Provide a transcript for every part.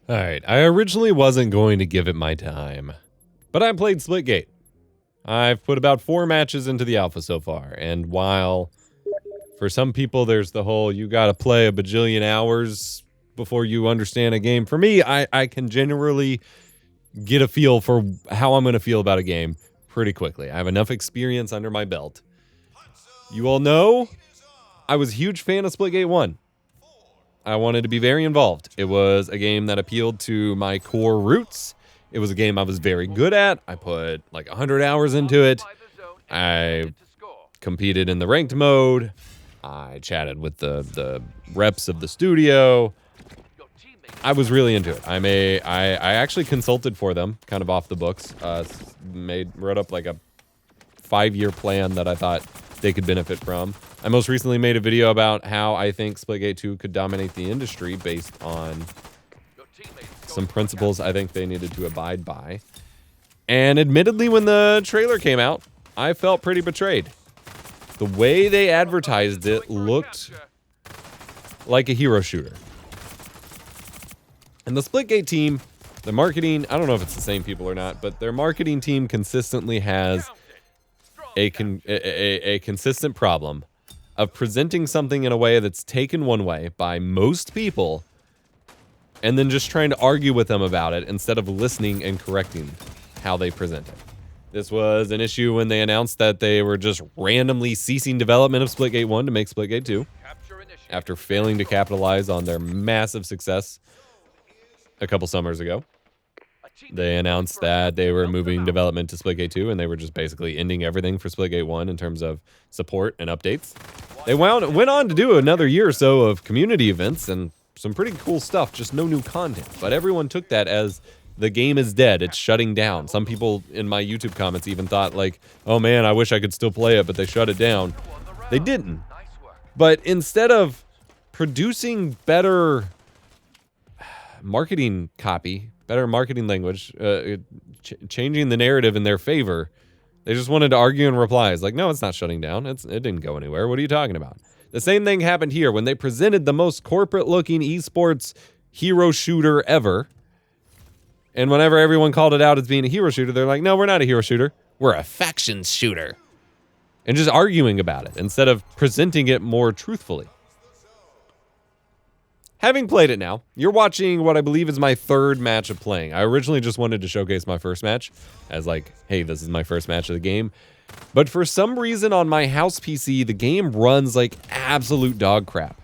Alright, I originally wasn't going to give it my time, but I played Splitgate. I've put about 4 matches into the alpha so far, and while for some people there's the whole you gotta play a bajillion hours before you understand a game, for me, I can generally get a feel for how I'm going to feel about a game pretty quickly. I have enough experience under my belt. You all know I was a huge fan of Splitgate 1. I wanted to be very involved. It was a game that appealed to my core roots. It was a game I was very good at. I put like 100 hours into it. I competed in the ranked mode. I chatted with the reps of the studio. I was really into it. I actually consulted for them, kind of off the books. Wrote up like a 5-year plan that I thought they could benefit from. I most recently made a video about how I think Splitgate 2 could dominate the industry based on some principles I think they needed to abide by. And admittedly, when the trailer came out, I felt pretty betrayed. The way they advertised it looked like a hero shooter. And the Splitgate team, the marketing, I don't know if it's the same people or not, but their marketing team consistently has a consistent problem of presenting something in a way that's taken one way by most people and then just trying to argue with them about it instead of listening and correcting how they present it. This was an issue when they announced that they were just randomly ceasing development of Splitgate 1 to make Splitgate 2 after failing to capitalize on their massive success a couple summers ago. They announced that they were moving development to Splitgate 2, and they were just basically ending everything for Splitgate 1 in terms of support and updates. They went on to do another year or so of community events and some pretty cool stuff, just no new content. But everyone took that as the game is dead, it's shutting down. Some people in my YouTube comments even thought like, oh man, I wish I could still play it, but they shut it down. They didn't. But instead of producing better marketing copy, better marketing language, changing the narrative in their favor, they just wanted to argue in replies. Like, no, it's not shutting down. It didn't go anywhere. What are you talking about? The same thing happened here when they presented the most corporate-looking esports hero shooter ever. And whenever everyone called it out as being a hero shooter, they're like, no, we're not a hero shooter. We're a factions shooter. And just arguing about it instead of presenting it more truthfully. Having played it now, you're watching what I believe is my 3rd match of playing. I originally just wanted to showcase my first match as like, hey, this is my first match of the game. But for some reason on my house PC, the game runs like absolute dog crap.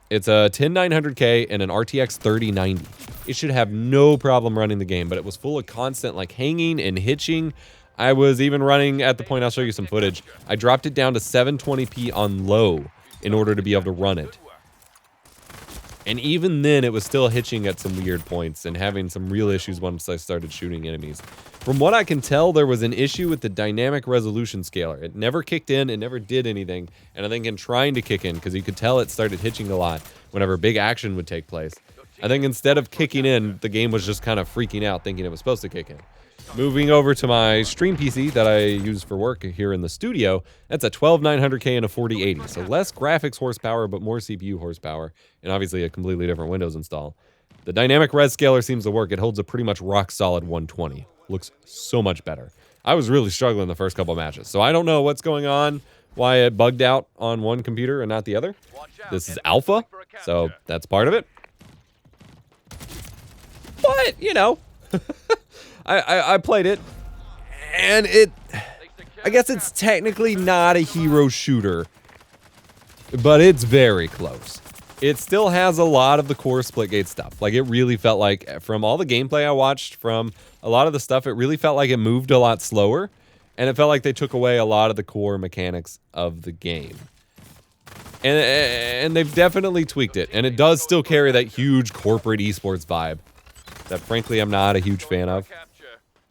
It's a 10900K and an RTX 3090. It should have no problem running the game, but it was full of constant like hanging and hitching. I was even running at the point, I'll show you some footage. I dropped it down to 720p on low in order to be able to run it. And even then, it was still hitching at some weird points and having some real issues once I started shooting enemies. From what I can tell, there was an issue with the dynamic resolution scaler. It never kicked in, it never did anything. And I think in trying to kick in, because you could tell it started hitching a lot whenever big action would take place, I think instead of kicking in, the game was just kind of freaking out, thinking it was supposed to kick in. Moving over to my stream PC that I use for work here in the studio, that's a 12900K and a 4080. So less graphics horsepower, but more CPU horsepower, and obviously a completely different Windows install. The dynamic res scaler seems to work. It holds a pretty much rock solid 120. Looks so much better. I was really struggling the first couple matches, so I don't know what's going on, why it bugged out on one computer and not the other. This is alpha, so that's part of it. But, you know, I played it, and I guess it's technically not a hero shooter, but it's very close. It still has a lot of the core Splitgate stuff. Like, it really felt like, from all the gameplay I watched, from a lot of the stuff, it really felt like it moved a lot slower, and it felt like they took away a lot of the core mechanics of the game. And they've definitely tweaked it, and it does still carry that huge corporate esports vibe that, frankly, I'm not a huge fan of.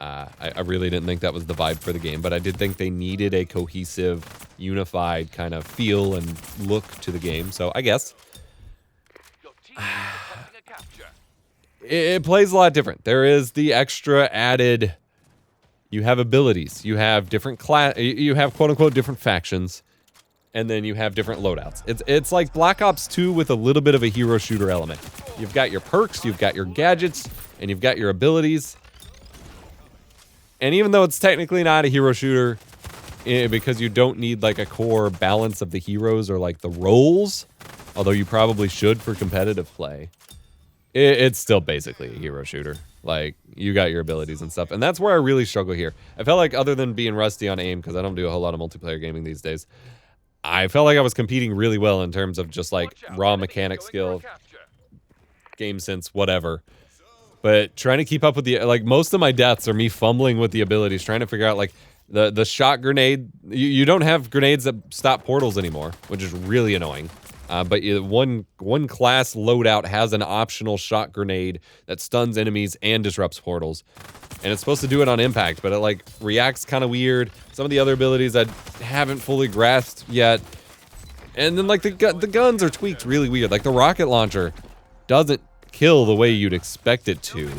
I really didn't think that was the vibe for the game, but I did think they needed a cohesive, unified kind of feel and look to the game, so I guess. It plays a lot different. There is the extra added, you have abilities, you have different you have quote-unquote different factions, and then you have different loadouts. It's like Black Ops 2 with a little bit of a hero shooter element. You've got your perks, you've got your gadgets, and you've got your abilities. And even though it's technically not a hero shooter, because you don't need like a core balance of the heroes or like the roles, although you probably should for competitive play, it's still basically a hero shooter. Like, you got your abilities and stuff. And that's where I really struggle here. I felt like, other than being rusty on aim, because I don't do a whole lot of multiplayer gaming these days, I felt like I was competing really well in terms of just like raw mechanic skill, game sense, whatever. But trying to keep up with the, like, most of my deaths are me fumbling with the abilities, trying to figure out, like, the shot grenade. You don't have grenades that stop portals anymore, which is really annoying. But one class loadout has an optional shot grenade that stuns enemies and disrupts portals. And it's supposed to do it on impact, but it, like, reacts kind of weird. Some of the other abilities I haven't fully grasped yet. And then, like, the guns are tweaked really weird. Like, the rocket launcher doesn't kill the way you'd expect it to.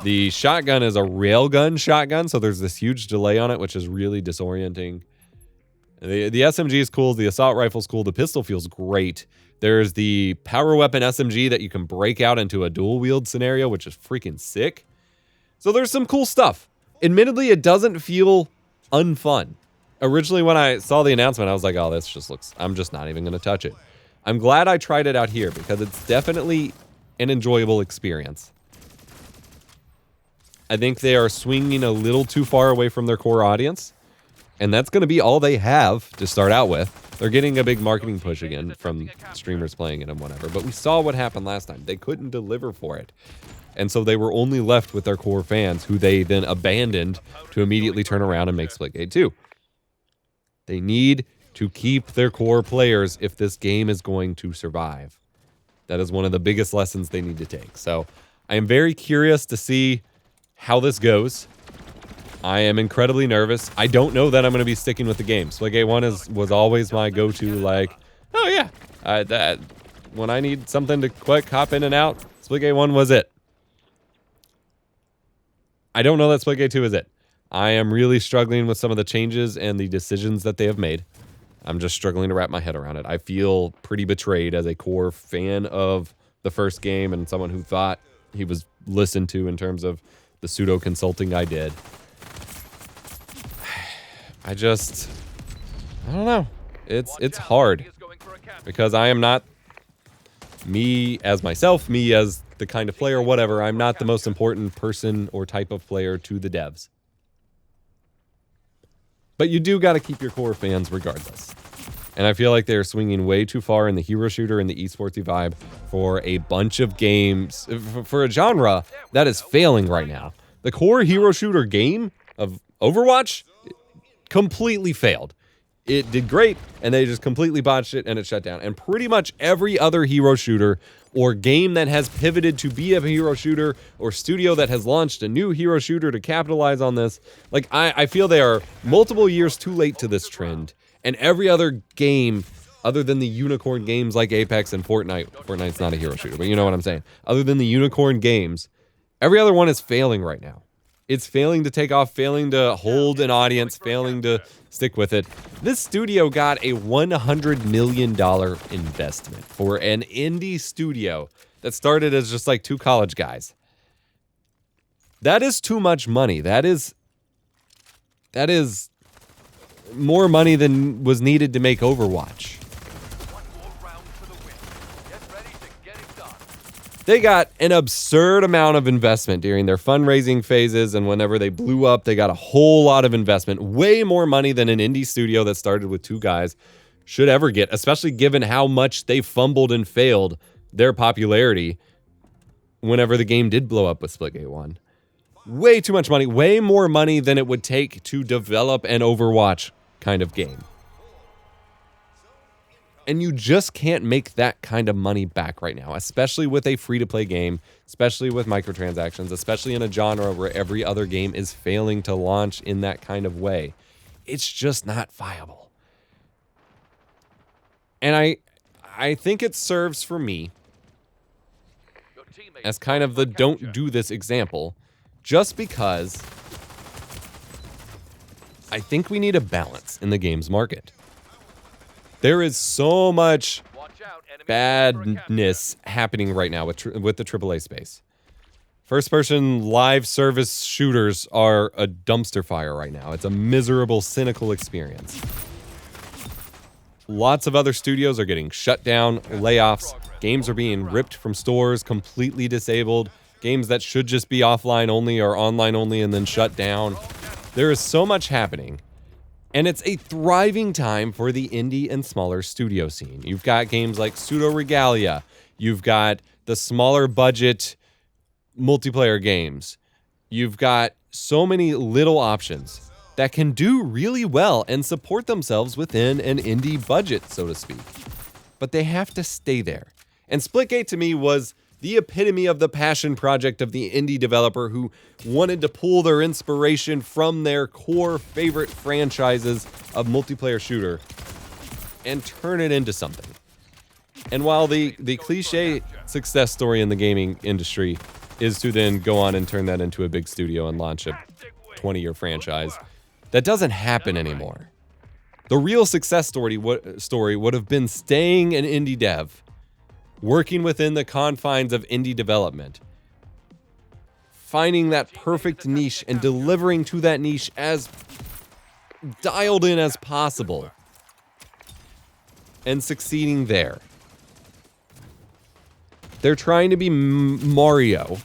The shotgun is a railgun shotgun, so there's this huge delay on it, which is really disorienting. The SMG is cool, the assault rifle's cool, the pistol feels great. There's the power weapon SMG that you can break out into a dual wield scenario, which is freaking sick. So there's some cool stuff. Admittedly, it doesn't feel unfun. Originally, when I saw the announcement, I was like, oh, this just looks, I'm just not even gonna touch it. I'm glad I tried it out here, because it's definitely an enjoyable experience. I think they are swinging a little too far away from their core audience. And that's going to be all they have to start out with. They're getting a big marketing push again from streamers playing it and whatever. But we saw what happened last time. They couldn't deliver for it. And so they were only left with their core fans, who they then abandoned to immediately turn around and make Splitgate 2. They need to keep their core players if this game is going to survive. That is one of the biggest lessons they need to take. So I am very curious to see how this goes. I am incredibly nervous. I don't know that I'm going to be sticking with the game. Splitgate 1 was always my go-to, like, oh yeah, when I need something to quick hop in and out, Splitgate 1 was it. I don't know that Splitgate 2 is it. I am really struggling with some of the changes and the decisions that they have made. I'm just struggling to wrap my head around it. I feel pretty betrayed as a core fan of the first game and someone who thought he was listened to in terms of the pseudo-consulting I did. I don't know. It's hard. Because I am not me as myself, me as the kind of player, whatever. I'm not the most important person or type of player to the devs. But you do got to keep your core fans regardless. And I feel like they're swinging way too far in the hero shooter and the esportsy vibe for a bunch of games, for a genre that is failing right now. The core hero shooter game of Overwatch completely failed. It did great, and they just completely botched it, and it shut down. And pretty much every other hero shooter or game that has pivoted to be a hero shooter or studio that has launched a new hero shooter to capitalize on this, like, I feel they are multiple years too late to this trend. And every other game, other than the unicorn games like Apex and Fortnite's not a hero shooter, but you know what I'm saying. Other than the unicorn games, every other one is failing right now. It's failing to take off, failing to hold an audience, failing to stick with it. This studio got a $100 million investment for an indie studio that started as just like two college guys. That is too much money. That is more money than was needed to make Overwatch. They got an absurd amount of investment during their fundraising phases, and whenever they blew up, they got a whole lot of investment. Way more money than an indie studio that started with two guys should ever get, especially given how much they fumbled and failed their popularity whenever the game did blow up with Splitgate 1. Way too much money, way more money than it would take to develop an Overwatch kind of game. And you just can't make that kind of money back right now, especially with a free-to-play game, especially with microtransactions, especially in a genre where every other game is failing to launch in that kind of way. It's just not viable. And I think it serves for me as kind of the don't do this example, just because I think we need a balance in the games market. There is so much badness happening right now with the AAA space. First-person live service shooters are a dumpster fire right now. It's a miserable, cynical experience. Lots of other studios are getting shut down, layoffs. Games are being ripped from stores, completely disabled. Games that should just be offline only are online only and then shut down. There is so much happening. And it's a thriving time for the indie and smaller studio scene. You've got games like Pseudo Regalia. You've got the smaller budget multiplayer games. You've got so many little options that can do really well and support themselves within an indie budget, so to speak. But they have to stay there. And Splitgate to me was the epitome of the passion project of the indie developer who wanted to pull their inspiration from their core favorite franchises of multiplayer shooter and turn it into something. And while the cliche success story in the gaming industry is to then go on and turn that into a big studio and launch a 20-year franchise, that doesn't happen anymore. The real success story would have been staying an indie dev, working within the confines of indie development, finding that perfect niche and delivering to that niche as dialed in as possible, and succeeding there. They're trying to be Mario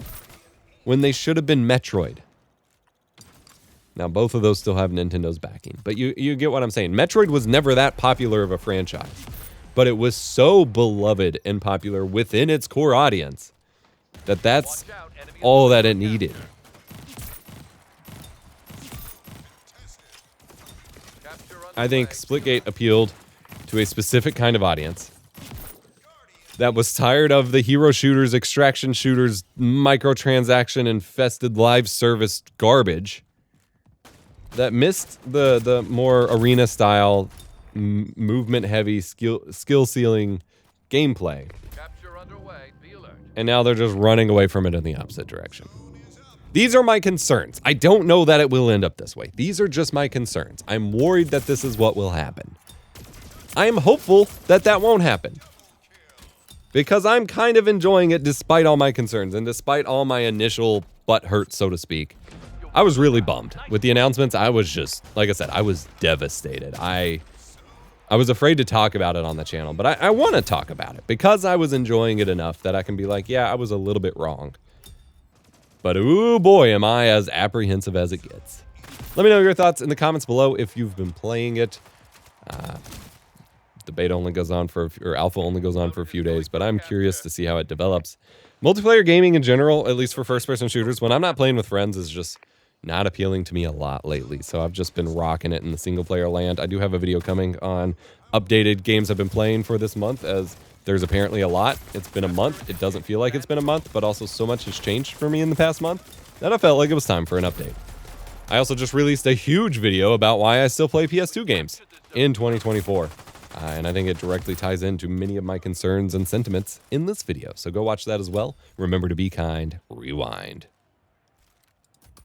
when they should have been Metroid. Now, both of those still have Nintendo's backing, but you get what I'm saying. Metroid was never that popular of a franchise, but it was so beloved and popular within its core audience that that's all that it needed. I think Splitgate appealed to a specific kind of audience that was tired of the hero shooters, extraction shooters, microtransaction-infested live service garbage, that missed the more arena-style, movement-heavy, skill-ceiling gameplay. And now they're just running away from it in the opposite direction. These are my concerns. I don't know that it will end up this way. These are just my concerns. I'm worried that this is what will happen. I am hopeful that that won't happen, because I'm kind of enjoying it despite all my concerns and despite all my initial butt hurt, so to speak. I was really bummed. With the announcements, I was just, like I said, I was devastated. I was afraid to talk about it on the channel, but I want to talk about it because I was enjoying it enough that I can be like, yeah, I was a little bit wrong. But ooh boy, am I as apprehensive as it gets. Let me know your thoughts in the comments below if you've been playing it. The beta only goes on for, or alpha only goes on for a few days, but I'm curious to see how it develops. Multiplayer gaming in general, at least for first-person shooters, when I'm not playing with friends, is just not appealing to me a lot lately. So I've just been rocking it in the single-player land. I do have a video coming on updated games I've been playing for this month, as there's apparently a lot. It's been a month. It doesn't feel like it's been a month, but also so much has changed for me in the past month that I felt like it was time for an update. I also just released a huge video about why I still play PS2 games in 2024. And I think it directly ties into many of my concerns and sentiments in this video. So go watch that as well. Remember to be kind. Rewind.